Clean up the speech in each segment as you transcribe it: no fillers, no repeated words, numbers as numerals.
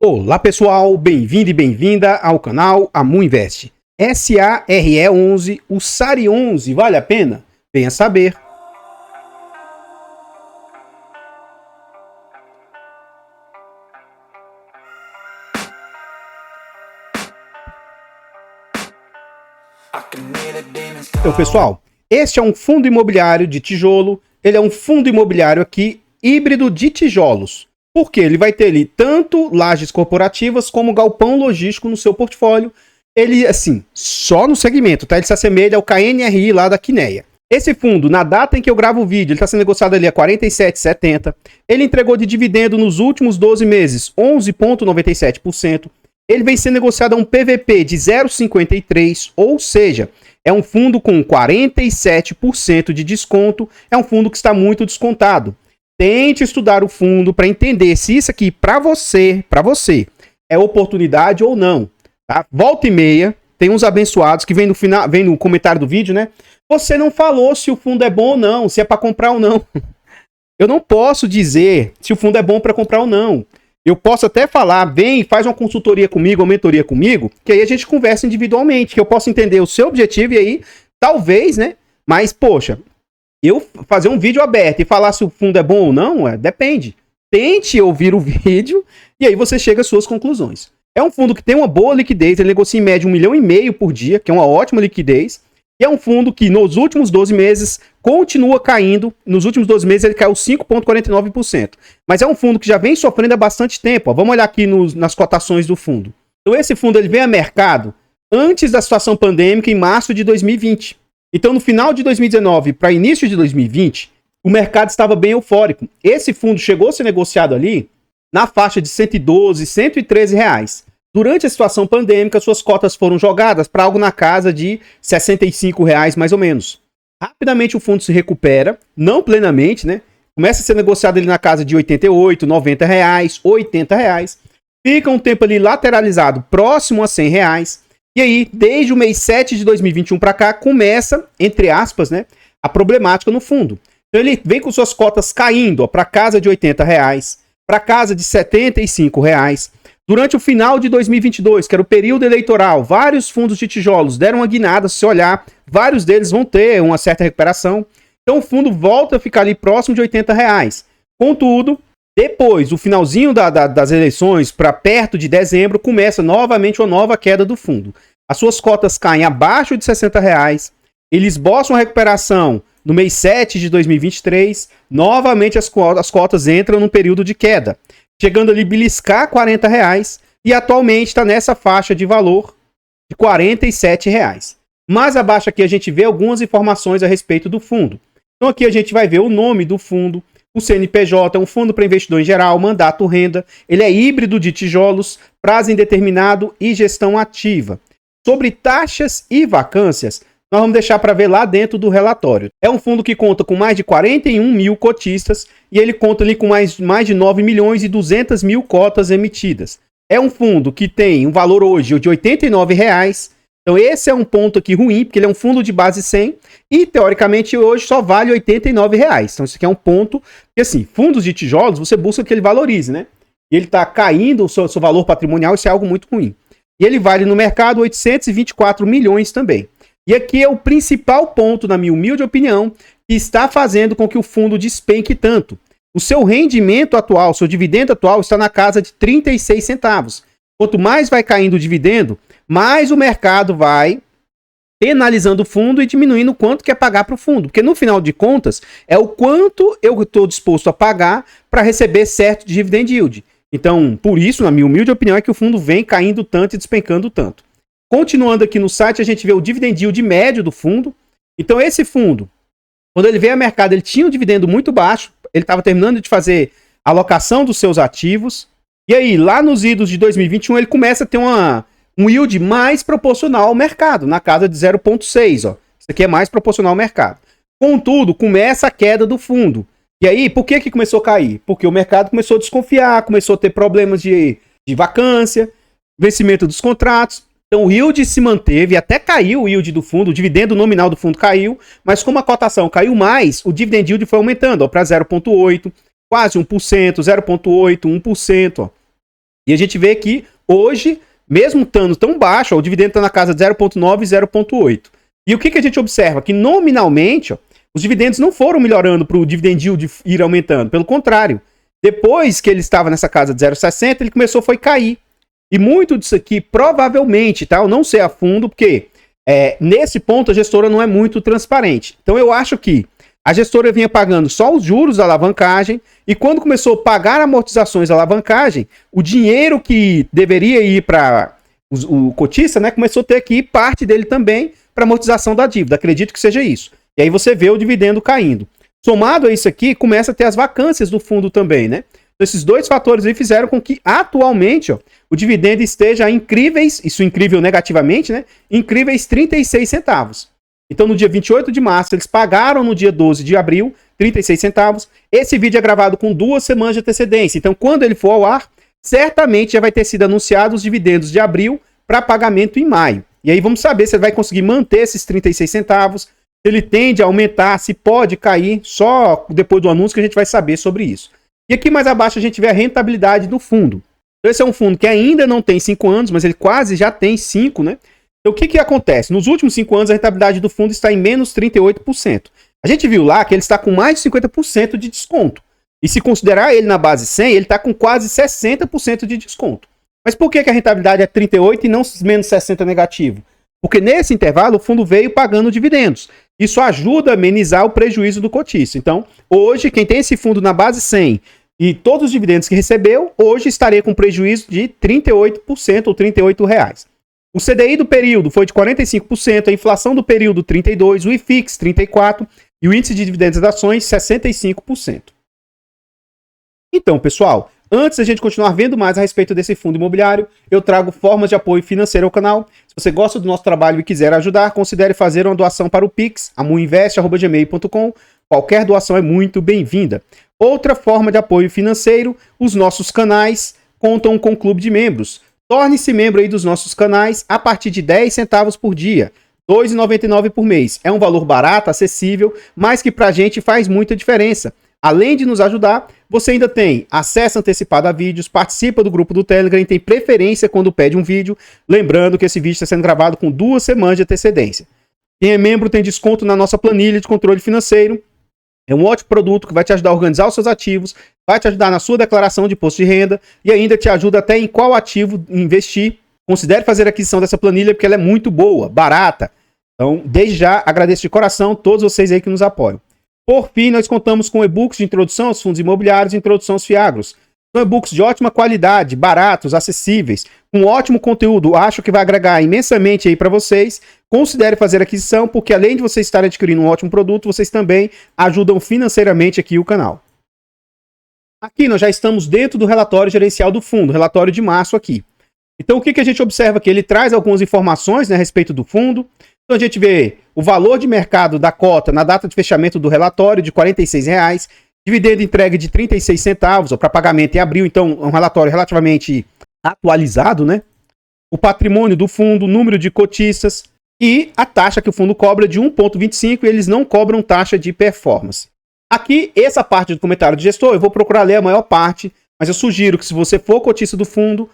Olá pessoal, bem-vindo e bem-vinda ao canal Amu Invest. SARE11, o SARE11 vale a pena? Venha saber. Então pessoal, este é um fundo imobiliário de tijolo, ele é um fundo imobiliário aqui híbrido de tijolos. Porque ele vai ter ali tanto lajes corporativas como galpão logístico no seu portfólio. Ele, assim, só no segmento, tá? Ele se assemelha ao KNRI lá da Quineia. Esse fundo, na data em que eu gravo o vídeo, ele está sendo negociado ali a R$ 47,70. Ele entregou de dividendo nos últimos 12 meses 11,97%. Ele vem sendo negociado a um PVP de 0,53, ou seja, é um fundo com 47% de desconto. É um fundo que está muito descontado. Tente estudar o fundo para entender se isso aqui para você é oportunidade ou não, tá? Volta e meia, tem uns abençoados que vem no comentário do vídeo, né? Você não falou se o fundo é bom ou não, se é para comprar ou não. Eu não posso dizer se o fundo é bom para comprar ou não. Eu posso até falar, vem, faz uma consultoria comigo, uma mentoria comigo, que aí a gente conversa individualmente, que eu posso entender o seu objetivo e aí, talvez, né? Mas, poxa, eu fazer um vídeo aberto e falar se o fundo é bom ou não, depende. Tente ouvir o vídeo e aí você chega às suas conclusões. É um fundo que tem uma boa liquidez, ele negocia em média 1,5 milhão por dia, que é uma ótima liquidez. E é um fundo que nos últimos 12 meses continua caindo. Nos últimos 12 meses ele caiu 5,49%. Mas é um fundo que já vem sofrendo há bastante tempo. Ó. Vamos olhar aqui nas cotações do fundo. Então esse fundo ele vem a mercado antes da situação pandêmica em março de 2020. Então, no final de 2019 para início de 2020, o mercado estava bem eufórico. Esse fundo chegou a ser negociado ali na faixa de 112, 113 reais. Durante a situação pandêmica, suas cotas foram jogadas para algo na casa de 65 reais, mais ou menos. Rapidamente o fundo se recupera, não plenamente, né? Começa a ser negociado ali na casa de 88, 90 reais, 80 reais. Fica um tempo ali lateralizado, próximo a 100 reais. E aí, desde o mês 7 de 2021 para cá, começa, entre aspas, né, a problemática no fundo. Então ele vem com suas cotas caindo para casa de 80 reais, para casa de 75 reais. Durante o final de 2022, que era o período eleitoral, vários fundos de tijolos deram uma guinada, se olhar, vários deles vão ter uma certa recuperação. Então o fundo volta a ficar ali próximo de 80 reais. Contudo, depois, o finalzinho das eleições, para perto de dezembro, começa novamente uma nova queda do fundo. As suas cotas caem abaixo de 60 reais. Eles esboçam a recuperação no mês 7 de 2023. Novamente as cotas entram num período de queda, chegando ali a beliscar 40 reais. E atualmente está nessa faixa de valor de 47 reais. Mais abaixo aqui a gente vê algumas informações a respeito do fundo. Então aqui a gente vai ver o nome do fundo. O CNPJ é um fundo para investidor em geral, mandato renda. Ele é híbrido de tijolos, prazo indeterminado e gestão ativa. Sobre taxas e vacâncias, nós vamos deixar para ver lá dentro do relatório. É um fundo que conta com mais de 41 mil cotistas e ele conta ali com mais de 9 milhões e 200 mil cotas emitidas. É um fundo que tem um valor hoje de R$ 89 reais. Então esse é um ponto aqui ruim, porque ele é um fundo de base 100 e, teoricamente, hoje só vale R$ 89 reais. Então isso aqui é um ponto, porque assim, fundos de tijolos, você busca que ele valorize, né? E ele está caindo o seu valor patrimonial, isso é algo muito ruim. E ele vale no mercado 824 milhões também. E aqui é o principal ponto, na minha humilde opinião, que está fazendo com que o fundo despenque tanto. O seu rendimento atual, seu dividendo atual está na casa de 36 centavos. Quanto mais vai caindo o dividendo, mais o mercado vai penalizando o fundo e diminuindo o quanto quer pagar para o fundo. Porque no final de contas, é o quanto eu estou disposto a pagar para receber certo dividend yield. Então, por isso, na minha humilde opinião, é que o fundo vem caindo tanto e despencando tanto. Continuando aqui no site, a gente vê o dividend yield médio do fundo. Então, esse fundo, quando ele veio ao mercado, ele tinha um dividendo muito baixo. Ele estava terminando de fazer a alocação dos seus ativos. E aí, lá nos idos de 2021, ele começa a ter um yield mais proporcional ao mercado, na casa de 0,6. Ó. Isso aqui é mais proporcional ao mercado. Contudo, começa a queda do fundo. E aí, por que começou a cair? Porque o mercado começou a desconfiar, começou a ter problemas de vacância, vencimento dos contratos. Então o yield se manteve, até caiu o yield do fundo, o dividendo nominal do fundo caiu, mas como a cotação caiu mais, o dividend yield foi aumentando para 0,8, quase 1%, 0,8, 1%. Ó. E a gente vê que hoje, mesmo estando tão baixo, ó, o dividendo está na casa de 0,9 e 0,8. E o que a gente observa? Que nominalmente, ó, os dividendos não foram melhorando para o dividend yield ir aumentando. Pelo contrário, depois que ele estava nessa casa de 0,60, ele começou a cair. E muito disso aqui, provavelmente, tá? Eu não sei a fundo, porque nesse ponto a gestora não é muito transparente. Então eu acho que a gestora vinha pagando só os juros da alavancagem, e quando começou a pagar amortizações da alavancagem, o dinheiro que deveria ir para o cotista, né, começou a ter que ir parte dele também para amortização da dívida. Acredito que seja isso. E aí você vê o dividendo caindo. Somado a isso aqui, começa a ter as vacâncias do fundo também, né? Então, esses dois fatores aí fizeram com que, atualmente, ó, o dividendo esteja a incríveis, isso incrível negativamente, né? Incríveis 36 centavos. Então, no dia 28 de março, eles pagaram no dia 12 de abril, 36 centavos. Esse vídeo é gravado com 2 semanas de antecedência. Então, quando ele for ao ar, certamente já vai ter sido anunciado os dividendos de abril para pagamento em maio. E aí vamos saber se ele vai conseguir manter esses 36 centavos, se ele tende a aumentar, se pode cair. Só depois do anúncio que a gente vai saber sobre isso. E aqui mais abaixo a gente vê a rentabilidade do fundo. Então, esse é um fundo que ainda não tem 5 anos, mas ele quase já tem 5, né? Então, o que acontece? Nos últimos 5 anos, a rentabilidade do fundo está em menos 38%. A gente viu lá que ele está com mais de 50% de desconto. E se considerar ele na base 100, ele está com quase 60% de desconto. Mas por que a rentabilidade é 38% e não menos 60% negativo? Porque nesse intervalo, o fundo veio pagando dividendos. Isso ajuda a amenizar o prejuízo do cotista. Então, hoje, quem tem esse fundo na base 100 e todos os dividendos que recebeu, hoje estaria com prejuízo de 38% ou R$38. O CDI do período foi de 45%, a inflação do período 32%, o IFIX 34% e o índice de dividendos das ações 65%. Então, pessoal, antes da gente continuar vendo mais a respeito desse fundo imobiliário, eu trago formas de apoio financeiro ao canal. Se você gosta do nosso trabalho e quiser ajudar, considere fazer uma doação para o Pix, amuinvest@gmail.com. Qualquer doação é muito bem-vinda. Outra forma de apoio financeiro, os nossos canais contam com clube de membros. Torne-se membro aí dos nossos canais a partir de 10 centavos por dia, R$ 2,99 por mês. É um valor barato, acessível, mas que pra gente faz muita diferença. Além de nos ajudar, você ainda tem acesso antecipado a vídeos, participa do grupo do Telegram e tem preferência quando pede um vídeo. Lembrando que esse vídeo está sendo gravado com 2 semanas de antecedência. Quem é membro tem desconto na nossa planilha de controle financeiro. É um ótimo produto que vai te ajudar a organizar os seus ativos, vai te ajudar na sua declaração de imposto de renda e ainda te ajuda até em qual ativo investir. Considere fazer a aquisição dessa planilha porque ela é muito boa, barata. Então, desde já, agradeço de coração todos vocês aí que nos apoiam. Por fim, nós contamos com e-books de introdução aos fundos imobiliários e introdução aos fiagros. São e-books de ótima qualidade, baratos, acessíveis, com ótimo conteúdo. Acho que vai agregar imensamente aí para vocês. Considere fazer a aquisição, porque além de vocês estarem adquirindo um ótimo produto, vocês também ajudam financeiramente aqui o canal. Aqui nós já estamos dentro do relatório gerencial do fundo, relatório de março aqui. Então o que a gente observa aqui? Ele traz algumas informações, né, a respeito do fundo. Então a gente vê o valor de mercado da cota na data de fechamento do relatório de R$ 46,00, dividendo entregue de 36 centavos para pagamento em abril, então é um relatório relativamente atualizado, né? O patrimônio do fundo, número de cotistas e a taxa que o fundo cobra de 1,25 e eles não cobram taxa de performance. Aqui, essa parte do comentário do gestor, eu vou procurar ler a maior parte, mas eu sugiro que se você for cotista do fundo,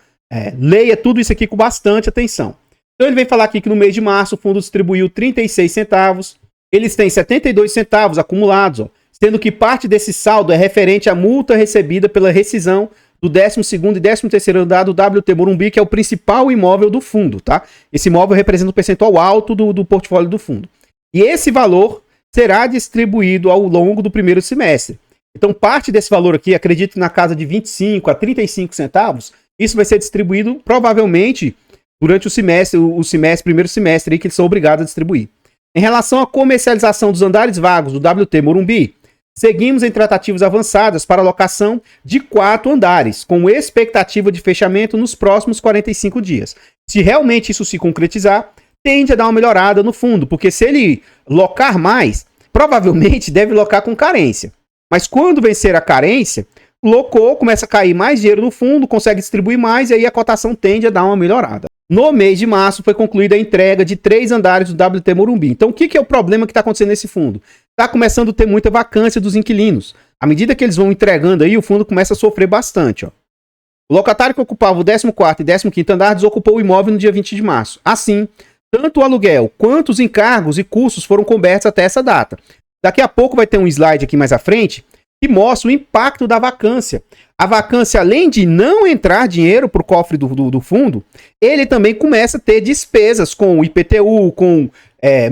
leia tudo isso aqui com bastante atenção. Então ele vem falar aqui que no mês de março o fundo distribuiu 36 centavos, eles têm 72 centavos acumulados, ó, sendo que parte desse saldo é referente à multa recebida pela rescisão do 12º e 13º andar do WT Morumbi, que é o principal imóvel do fundo, tá? Esse imóvel representa um percentual alto do portfólio do fundo. E esse valor será distribuído ao longo do primeiro semestre. Então parte desse valor aqui, acredito na casa de 25 a 35 centavos, isso vai ser distribuído provavelmente durante o primeiro semestre aí, que eles são obrigados a distribuir. Em relação à comercialização dos andares vagos do WT Morumbi, seguimos em tratativas avançadas para a locação de 4 andares, com expectativa de fechamento nos próximos 45 dias. Se realmente isso se concretizar, tende a dar uma melhorada no fundo, porque se ele locar mais, provavelmente deve locar com carência. Mas quando vencer a carência, locou, começa a cair mais dinheiro no fundo, consegue distribuir mais e aí a cotação tende a dar uma melhorada. No mês de março foi concluída a entrega de 3 andares do WT Morumbi. Então o que é o problema que está acontecendo nesse fundo? Está começando a ter muita vacância dos inquilinos. À medida que eles vão entregando aí, o fundo começa a sofrer bastante. Ó. O locatário que ocupava o 14º e 15º andar desocupou o imóvel no dia 20 de março. Assim, tanto o aluguel quanto os encargos e custos foram cobertos até essa data. Daqui a pouco vai ter um slide aqui mais à frente que mostra o impacto da vacância. A vacância, além de não entrar dinheiro para o cofre do fundo, ele também começa a ter despesas com IPTU, com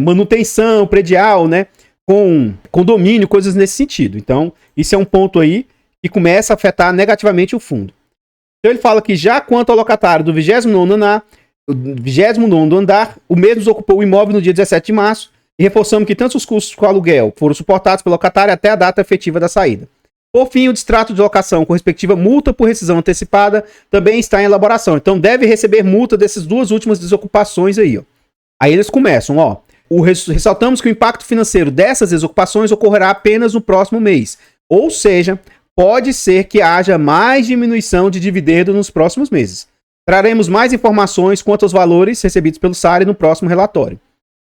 manutenção predial, né? Com condomínio, coisas nesse sentido. Então, isso é um ponto aí que começa a afetar negativamente o fundo. Então ele fala que já quanto ao locatário do 29º andar, o mesmo desocupou o imóvel no dia 17 de março e reforçamos que tanto os custos com o aluguel foram suportados pelo locatário até a data efetiva da saída. Por fim, o distrato de locação com respectiva multa por rescisão antecipada também está em elaboração. Então deve receber multa dessas duas últimas desocupações aí, ó. Aí eles começam, ó. Ressaltamos que o impacto financeiro dessas desocupações ocorrerá apenas no próximo mês. Ou seja, pode ser que haja mais diminuição de dividendo nos próximos meses. Traremos mais informações quanto aos valores recebidos pelo SARI no próximo relatório.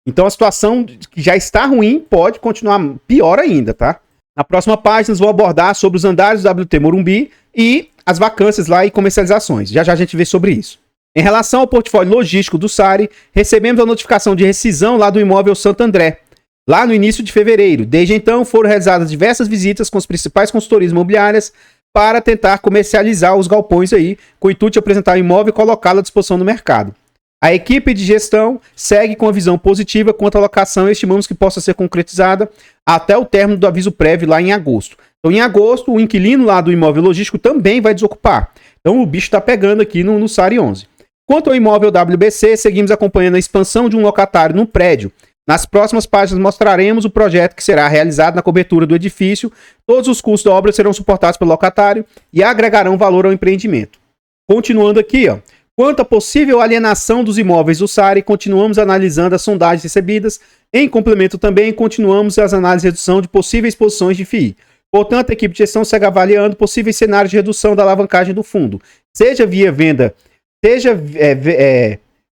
Então a situação que já está ruim pode continuar pior ainda, tá? Na próxima página nós vamos abordar sobre os andares do WT Morumbi e as vacâncias lá e comercializações. Já já a gente vê sobre isso. Em relação ao portfólio logístico do SARI, recebemos a notificação de rescisão lá do imóvel Santo André, lá no início de fevereiro. Desde então foram realizadas diversas visitas com as principais consultorias imobiliárias para tentar comercializar os galpões aí, com o intuito de apresentar o imóvel e colocá-lo à disposição no mercado. A equipe de gestão segue com a visão positiva quanto à locação e estimamos que possa ser concretizada até o término do aviso prévio lá em agosto. Então, em agosto, o inquilino lá do imóvel logístico também vai desocupar. Então, o bicho está pegando aqui no SARI 11. Quanto ao imóvel WBC, seguimos acompanhando a expansão de um locatário no prédio. Nas próximas páginas mostraremos o projeto que será realizado na cobertura do edifício. Todos os custos da obra serão suportados pelo locatário e agregarão valor ao empreendimento. Continuando aqui, ó. Quanto à possível alienação dos imóveis do SARI, continuamos analisando as sondagens recebidas. Em complemento também, continuamos as análises de redução de possíveis posições de FII. Portanto, a equipe de gestão segue avaliando possíveis cenários de redução da alavancagem do fundo, seja via venda, seja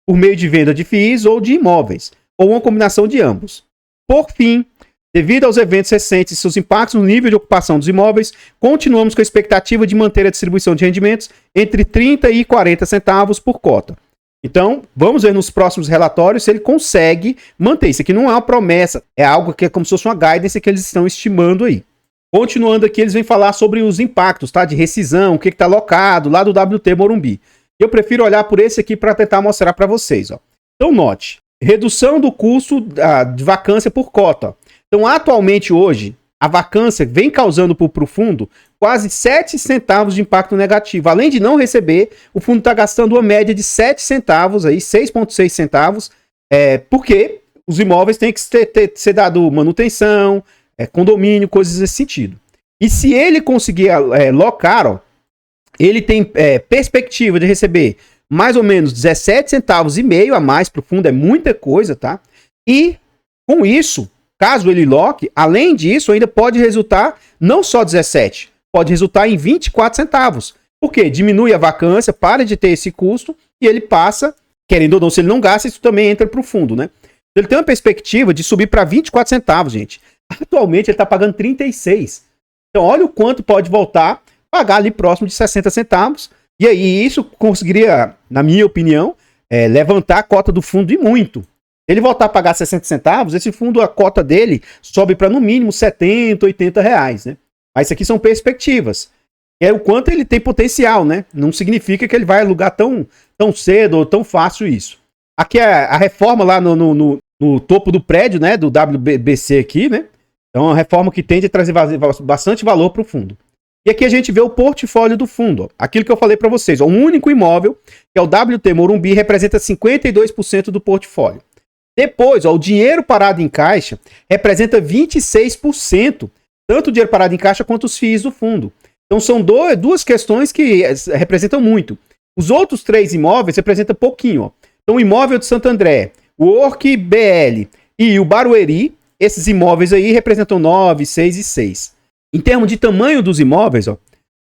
por meio de venda de FIIs ou de imóveis, ou uma combinação de ambos. Por fim, devido aos eventos recentes e seus impactos no nível de ocupação dos imóveis, continuamos com a expectativa de manter a distribuição de rendimentos entre 30 e 40 centavos por cota. Então, vamos ver nos próximos relatórios se ele consegue manter. Isso aqui não é uma promessa, é algo que é como se fosse uma guidance que eles estão estimando aí. Continuando aqui, eles vêm falar sobre os impactos, tá? De rescisão, o que está alocado lá do WT Morumbi. Eu prefiro olhar por esse aqui para tentar mostrar para vocês, ó. Então, note, redução do custo de vacância por cota, ó. Então, atualmente, hoje, a vacância vem causando para o fundo quase 7 centavos de impacto negativo. Além de não receber, o fundo está gastando uma média de 7 centavos, aí, 6,6 centavos, porque os imóveis têm que ser dado manutenção, condomínio, coisas nesse sentido. E se ele conseguir locar, ó, ele tem perspectiva de receber mais ou menos 17 centavos e meio a mais para o fundo, é muita coisa, tá? E com isso, caso ele loque, além disso, ainda pode resultar não só 17, pode resultar em 24 centavos. Porque diminui a vacância, para de ter esse custo e ele passa, querendo ou não, se ele não gasta, isso também entra para o fundo, né? Ele tem uma perspectiva de subir para 24 centavos, gente. Atualmente ele está pagando 36. Então olha o quanto pode voltar a pagar ali próximo de 60 centavos. E aí isso conseguiria, na minha opinião, levantar a cota do fundo e muito. Se ele voltar a pagar 60 centavos, esse fundo, a cota dele sobe para no mínimo 70, 80 reais, né? Mas isso aqui são perspectivas. É o quanto ele tem potencial, né? Não significa que ele vai alugar tão cedo ou tão fácil isso. Aqui é a reforma lá no topo do prédio, né? Do WBC aqui, né? Então é uma reforma que tende a trazer bastante valor para o fundo. E aqui a gente vê o portfólio do fundo. Ó. Aquilo que eu falei para vocês. Ó, um único imóvel, que é o WT Morumbi, representa 52% do portfólio. Depois, ó, o dinheiro parado em caixa representa 26%, tanto o dinheiro parado em caixa quanto os FIIs do fundo. Então são duas questões que representam muito. Os outros 3 imóveis representam pouquinho. Ó. Então o imóvel de Santo André, o Orc BL e o Barueri, esses imóveis aí representam 9, 6 e 6. Em termos de tamanho dos imóveis, ó,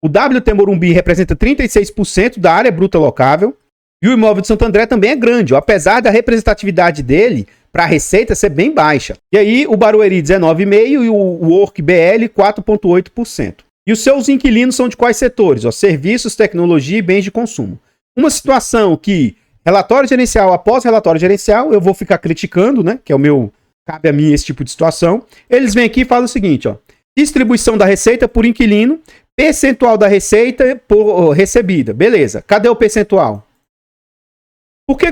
o WT Morumbi representa 36% da área bruta locável. E o imóvel de Santo André também é grande, ó, apesar da representatividade dele para a receita ser bem baixa. E aí o Barueri 19,5% e o Orc BL 4,8%. E os seus inquilinos são de quais setores? Ó, serviços, tecnologia e bens de consumo. Uma situação que, relatório gerencial após relatório gerencial, eu vou ficar criticando, né? Que é o meu... Cabe a mim esse tipo de situação. Eles vêm aqui e falam o seguinte, ó. Distribuição da receita por inquilino, percentual da receita por recebida. Beleza. Cadê o percentual?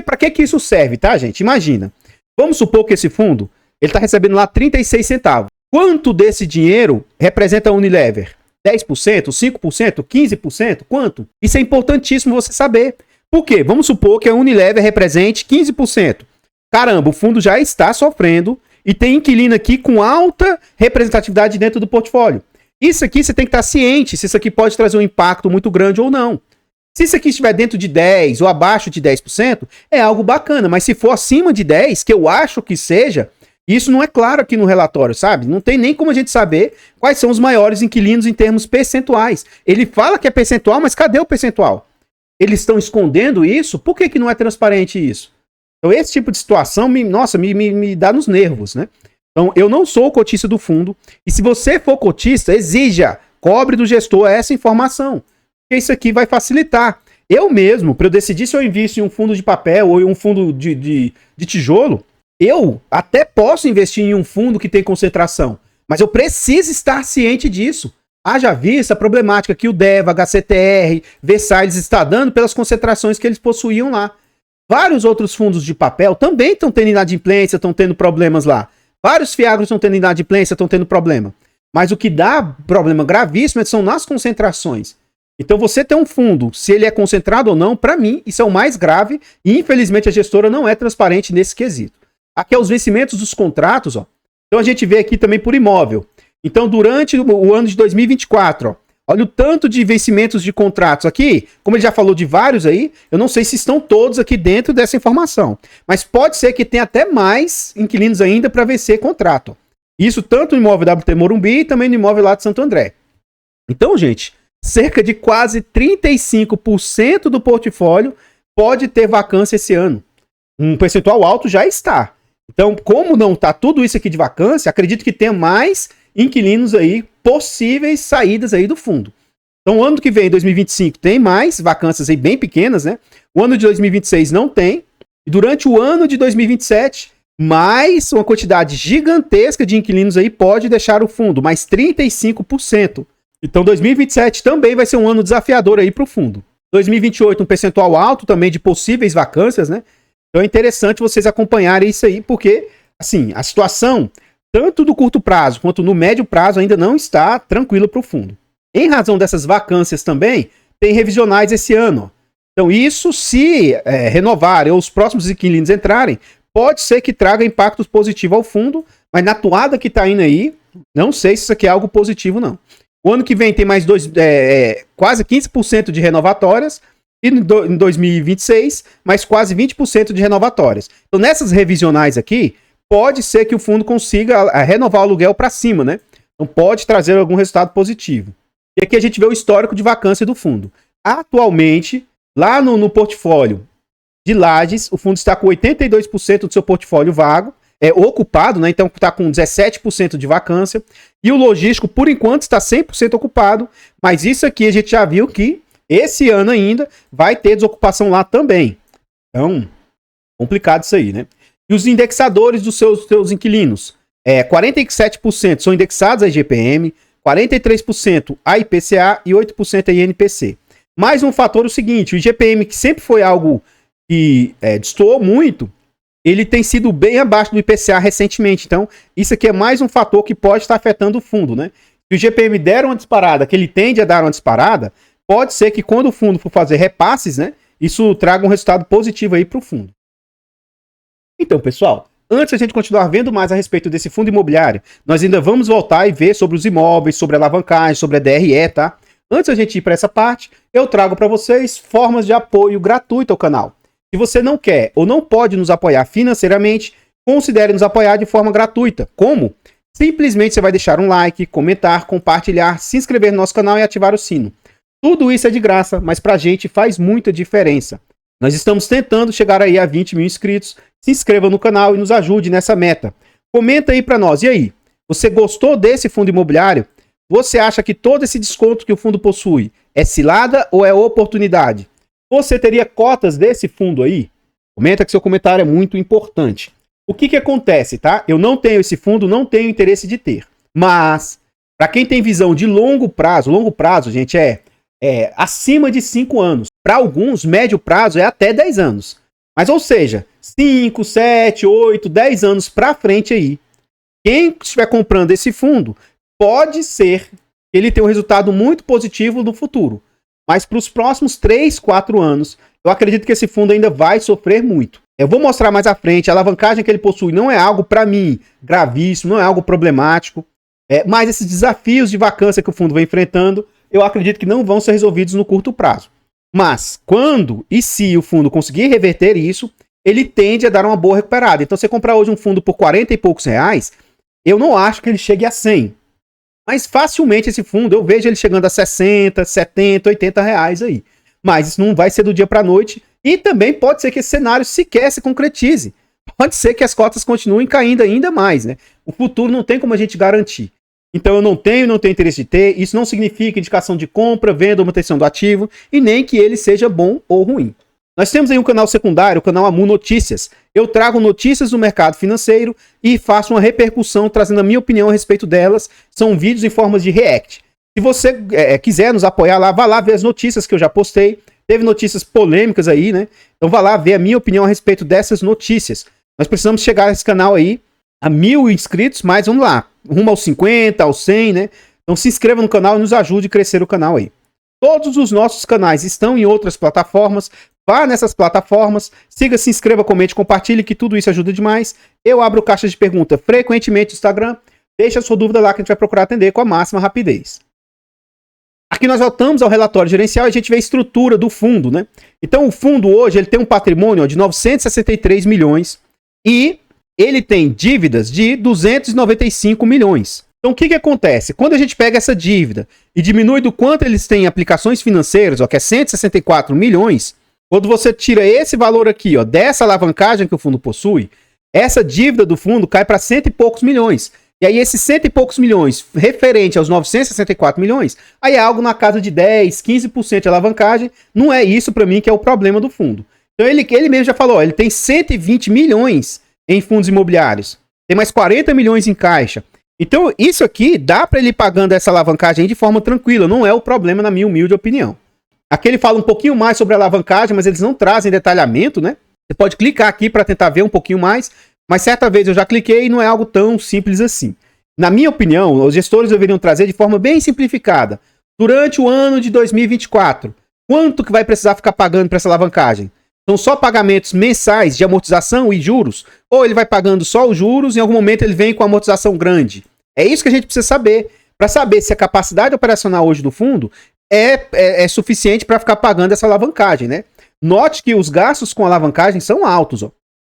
Para que isso serve, tá, gente? Imagina. Vamos supor que esse fundo, ele está recebendo lá 36 centavos. Quanto desse dinheiro representa a Unilever? 10%, 5%, 15%? Quanto? Isso é importantíssimo você saber. Por quê? Vamos supor que a Unilever represente 15%. Caramba, o fundo já está sofrendo e tem inquilino aqui com alta representatividade dentro do portfólio. Isso aqui você tem que estar ciente se isso aqui pode trazer um impacto muito grande ou não. Se isso aqui estiver dentro de 10% ou abaixo de 10%, é algo bacana. Mas se for acima de 10%, que eu acho que seja, isso não é claro aqui no relatório, sabe? Não tem nem como a gente saber quais são os maiores inquilinos em termos percentuais. Ele fala que é percentual, mas cadê o percentual? Eles estão escondendo isso? Por que não é transparente isso? Então esse tipo de situação, me dá nos nervos, né? Então eu não sou cotista do fundo. E se você for cotista, exija, cobre do gestor essa informação. Porque isso aqui vai facilitar. Eu mesmo, para eu decidir se eu invisto em um fundo de papel ou em um fundo de tijolo, eu até posso investir em um fundo que tem concentração, mas eu preciso estar ciente disso. Haja vista a problemática que o DEVA, HCTR, Versalhes está dando pelas concentrações que eles possuíam lá. Vários outros fundos de papel também estão tendo inadimplência, estão tendo problemas lá. Vários fiagros estão tendo inadimplência, estão tendo problema. Mas o que dá problema gravíssimo são nas concentrações. Então você tem um fundo, se ele é concentrado ou não, para mim, isso é o mais grave e infelizmente a gestora não é transparente nesse quesito. Aqui é os vencimentos dos contratos, ó. Então a gente vê aqui também por imóvel. Então durante o ano de 2024, ó, olha o tanto de vencimentos de contratos aqui, como ele já falou de vários aí, eu não sei se estão todos aqui dentro dessa informação, mas pode ser que tenha até mais inquilinos ainda para vencer contrato. Isso tanto no imóvel WT Morumbi e também no imóvel lá de Santo André. Então, gente, cerca de quase 35% do portfólio pode ter vacância esse ano. Um percentual alto já está. Então, como não está tudo isso aqui de vacância, acredito que tenha mais inquilinos aí, possíveis saídas aí do fundo. Então, o ano que vem, 2025, tem mais vacâncias aí bem pequenas, né? O ano de 2026 não tem. E durante o ano de 2027, mais uma quantidade gigantesca de inquilinos aí pode deixar o fundo, mais 35%. Então 2027 também vai ser um ano desafiador aí para o fundo. 2028 um percentual alto também de possíveis vacâncias, né? Então é interessante vocês acompanharem isso aí, porque assim, a situação, tanto do curto prazo quanto no médio prazo, ainda não está tranquila para o fundo. Em razão dessas vacâncias também, tem revisionais esse ano. Então isso, se renovarem ou os próximos inquilinos entrarem, pode ser que traga impactos positivos ao fundo, mas na toada que está indo aí, não sei se isso aqui é algo positivo não. O ano que vem tem mais quase 15% de renovatórias, e em 2026, mais quase 20% de renovatórias. Então, nessas revisionais aqui, pode ser que o fundo consiga renovar o aluguel para cima, né? Então, pode trazer algum resultado positivo. E aqui a gente vê o histórico de vacância do fundo. Atualmente, lá no portfólio de Lages, o fundo está com 82% do seu portfólio vago, ocupado, né? Então está com 17% de vacância. E o logístico, por enquanto, está 100% ocupado. Mas isso aqui a gente já viu que esse ano ainda vai ter desocupação lá também. Então, complicado isso aí, né? E os indexadores dos seus inquilinos? 47% são indexados a IGPM, 43% a IPCA e 8% a INPC. Mais um fator é o seguinte, o IGPM, que sempre foi algo que destoou muito, ele tem sido bem abaixo do IPCA recentemente. Então, isso aqui é mais um fator que pode estar afetando o fundo, né? Se o IGPM der uma disparada, que ele tende a dar uma disparada, pode ser que quando o fundo for fazer repasses, né, isso traga um resultado positivo aí para o fundo. Então, pessoal, antes a gente continuar vendo mais a respeito desse fundo imobiliário, nós ainda vamos voltar e ver sobre os imóveis, sobre a alavancagem, sobre a DRE, tá? Antes a gente ir para essa parte, eu trago para vocês formas de apoio gratuito ao canal. Se você não quer ou não pode nos apoiar financeiramente, considere nos apoiar de forma gratuita. Como? Simplesmente você vai deixar um like, comentar, compartilhar, se inscrever no nosso canal e ativar o sino. Tudo isso é de graça, mas pra gente faz muita diferença. Nós estamos tentando chegar aí a 20 mil inscritos. Se inscreva no canal e nos ajude nessa meta. Comenta aí pra nós. E aí? Você gostou desse fundo imobiliário? Você acha que todo esse desconto que o fundo possui é cilada ou é oportunidade? Você teria cotas desse fundo aí? Comenta que seu comentário é muito importante. O que que acontece, tá? Eu não tenho esse fundo, não tenho interesse de ter. Mas, para quem tem visão de longo prazo, gente, é acima de 5 anos. Para alguns, médio prazo é até 10 anos. Mas, ou seja, 5, 7, 8, 10 anos para frente aí, quem estiver comprando esse fundo, pode ser que ele tenha um resultado muito positivo no futuro. Mas para os próximos 3, 4 anos, eu acredito que esse fundo ainda vai sofrer muito. Eu vou mostrar mais à frente, a alavancagem que ele possui não é algo, para mim, gravíssimo, não é algo problemático. Mas esses desafios de vacância que o fundo vem enfrentando, eu acredito que não vão ser resolvidos no curto prazo. Mas quando e se o fundo conseguir reverter isso, ele tende a dar uma boa recuperada. Então, você comprar hoje um fundo por 40 e poucos reais, eu não acho que ele chegue a 100. Mas facilmente esse fundo, eu vejo ele chegando a 60, 70, 80 reais aí. Mas isso não vai ser do dia para a noite. E também pode ser que esse cenário sequer se concretize. Pode ser que as cotas continuem caindo ainda mais, né? O futuro não tem como a gente garantir. Então eu não tenho interesse de ter. Isso não significa indicação de compra, venda ou manutenção do ativo. E nem que ele seja bom ou ruim. Nós temos aí um canal secundário, o canal Amu Notícias. Eu trago notícias do mercado financeiro e faço uma repercussão trazendo a minha opinião a respeito delas. São vídeos em formas de react. Se você quiser nos apoiar lá, vá lá ver as notícias que eu já postei. Teve notícias polêmicas aí, né? Então vá lá ver a minha opinião a respeito dessas notícias. Nós precisamos chegar nesse canal aí a 1000 inscritos, mas vamos lá. Rumo aos 50, aos 100, né? Então se inscreva no canal e nos ajude a crescer o canal aí. Todos os nossos canais estão em outras plataformas. Vá nessas plataformas, siga, se inscreva, comente, compartilhe, que tudo isso ajuda demais. Eu abro caixa de pergunta frequentemente no Instagram. Deixa a sua dúvida lá que a gente vai procurar atender com a máxima rapidez. Aqui nós voltamos ao relatório gerencial e a gente vê a estrutura do fundo, né? Então o fundo hoje ele tem um patrimônio de 963 milhões e ele tem dívidas de 295 milhões. Então o que acontece? Quando a gente pega essa dívida e diminui do quanto eles têm aplicações financeiras, que é 164 milhões, quando você tira esse valor aqui, dessa alavancagem que o fundo possui, essa dívida do fundo cai para 100 e poucos milhões. E aí esses 100 e poucos milhões, referente aos 964 milhões, aí é algo na casa de 10, 15% de alavancagem. Não é isso para mim que é o problema do fundo. Então ele mesmo já falou, ele tem 120 milhões em fundos imobiliários. Tem mais 40 milhões em caixa. Então isso aqui dá para ele ir pagando essa alavancagem de forma tranquila. Não é o problema na minha humilde opinião. Aqui ele fala um pouquinho mais sobre a alavancagem, mas eles não trazem detalhamento, né? Você pode clicar aqui para tentar ver um pouquinho mais, mas certa vez eu já cliquei e não é algo tão simples assim. Na minha opinião, os gestores deveriam trazer de forma bem simplificada. Durante o ano de 2024, quanto que vai precisar ficar pagando para essa alavancagem? São só pagamentos mensais de amortização e juros? Ou ele vai pagando só os juros e em algum momento ele vem com amortização grande? É isso que a gente precisa saber. Para saber se a capacidade operacional hoje do fundo é suficiente para ficar pagando essa alavancagem, né? Note que os gastos com alavancagem são altos,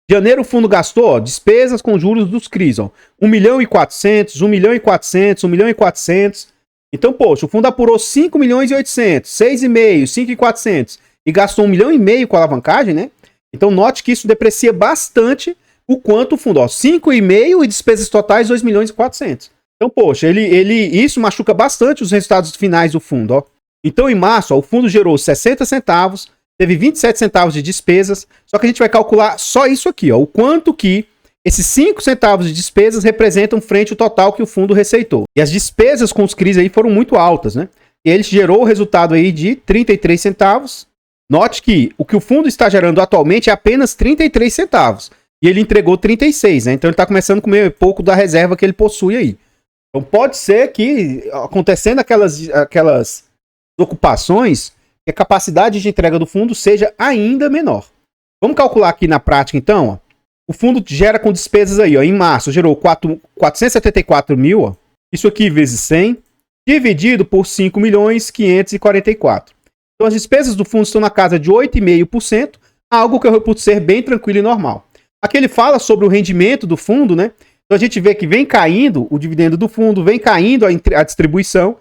Janeiro o fundo gastou, despesas com juros dos CRIs, 1.400.000, 1.400.000, 1.400.000. Então, poxa, o fundo apurou 5.800.000, 6,5, 5.400 e gastou 1,5 milhão com alavancagem, né? Então, note que isso deprecia bastante o quanto o fundo, 5,5 e despesas totais 2.400.000. Então, poxa, isso machuca bastante os resultados finais do fundo, Então, em março, o fundo gerou 60 centavos, teve 27 centavos de despesas, só que a gente vai calcular só isso aqui, o quanto que esses 5 centavos de despesas representam frente ao total que o fundo receitou. E as despesas com os CRIs aí foram muito altas, né? E ele gerou o resultado aí de 33 centavos. Note que o fundo está gerando atualmente é apenas 33 centavos. E ele entregou 36, né? Então ele está começando a comer pouco da reserva que ele possui aí. Então pode ser que, acontecendo aquelas ocupações, que a capacidade de entrega do fundo seja ainda menor. Vamos calcular aqui na prática, então. O fundo gera com despesas aí, em março, gerou 474 mil, isso aqui vezes 100, dividido por 5.544. Então as despesas do fundo estão na casa de 8,5%, algo que eu reputo ser bem tranquilo e normal. Aqui ele fala sobre o rendimento do fundo, né? Então a gente vê que vem caindo o dividendo do fundo, vem caindo a distribuição.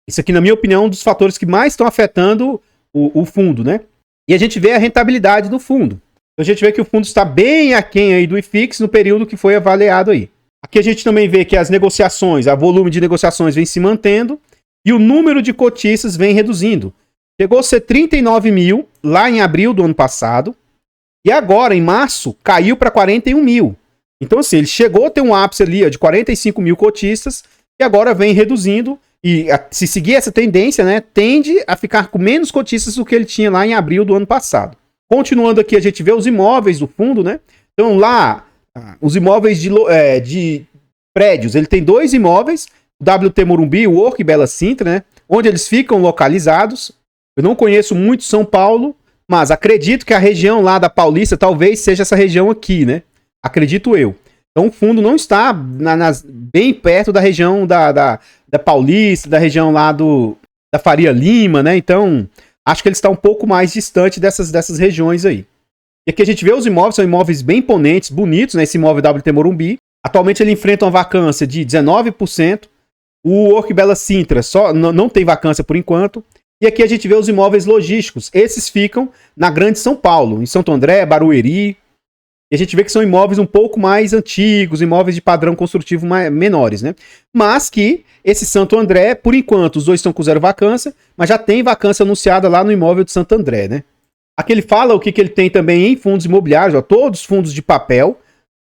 Isso aqui, na minha opinião, é um dos fatores que mais estão afetando o fundo, né? E a gente vê a rentabilidade do fundo. Então a gente vê que o fundo está bem aquém aí do IFIX no período que foi avaliado aí. Aqui a gente também vê que as negociações, o volume de negociações vem se mantendo E o número de cotistas vem reduzindo. Chegou a ser 39 mil lá em abril do ano passado. E agora, em março, caiu para 41 mil. Então, assim, ele chegou a ter um ápice ali de 45 mil cotistas e agora vem reduzindo. E se seguir essa tendência, né, tende a ficar com menos cotistas do que ele tinha lá em abril do ano passado. Continuando aqui, a gente vê os imóveis do fundo, né? Então, lá, os imóveis de prédios, ele tem 2 imóveis, WT Morumbi, Work e Bela Sintra, né? Onde eles ficam localizados. Eu não conheço muito São Paulo, mas acredito que a região lá da Paulista talvez seja essa região aqui, né? Acredito eu. Então o fundo não está bem perto da região da Paulista, da região lá da Faria Lima, né? Então acho que ele está um pouco mais distante dessas regiões aí. E aqui a gente vê os imóveis, são imóveis bem imponentes, bonitos, né? Esse imóvel WT Morumbi. Atualmente ele enfrenta uma vacância de 19%. O Work Bela Sintra não tem vacância por enquanto. E aqui a gente vê os imóveis logísticos. Esses ficam na Grande São Paulo, em Santo André, Barueri. E a gente vê que são imóveis um pouco mais antigos, imóveis de padrão construtivo menores, né? Mas que esse Santo André, por enquanto, os dois estão com 0 vacância, mas já tem vacância anunciada lá no imóvel de Santo André, né? Aqui ele fala o que ele tem também em fundos imobiliários, ó, todos os fundos de papel.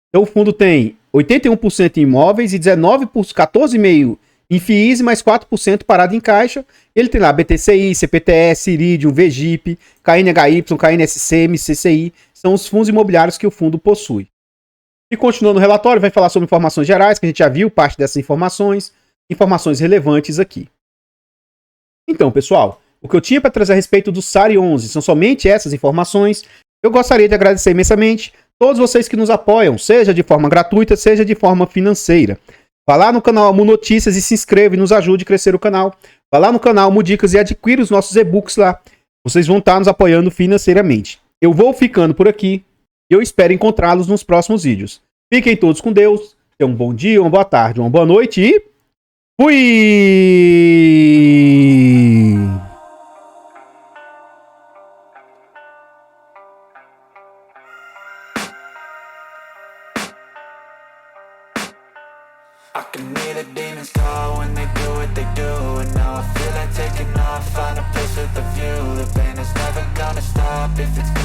Então o fundo tem 81% em imóveis e 14,5% em FIIs e mais 4% parado em caixa. Ele tem lá BTCI, CPTS, Iridium, VGIP, KNHY, KNSC, MCCI. São os fundos imobiliários que o fundo possui. E continuando o relatório, vai falar sobre informações gerais, que a gente já viu parte dessas informações relevantes aqui. Então, pessoal, o que eu tinha para trazer a respeito do SARI 11 são somente essas informações. Eu gostaria de agradecer imensamente todos vocês que nos apoiam, seja de forma gratuita, seja de forma financeira. Vá lá no canal Amu Notícias e se inscreva e nos ajude a crescer o canal. Vá lá no canal Amu Dicas e adquira os nossos e-books lá. Vocês vão estar nos apoiando financeiramente. Eu vou ficando por aqui e eu espero encontrá-los nos próximos vídeos. Fiquem todos com Deus. Tenham um bom dia, uma boa tarde, uma boa noite e fui! I can hear the demons call when they do what they do. And now I feel like taking off, find a place with a view. The pain is never gonna stop if it's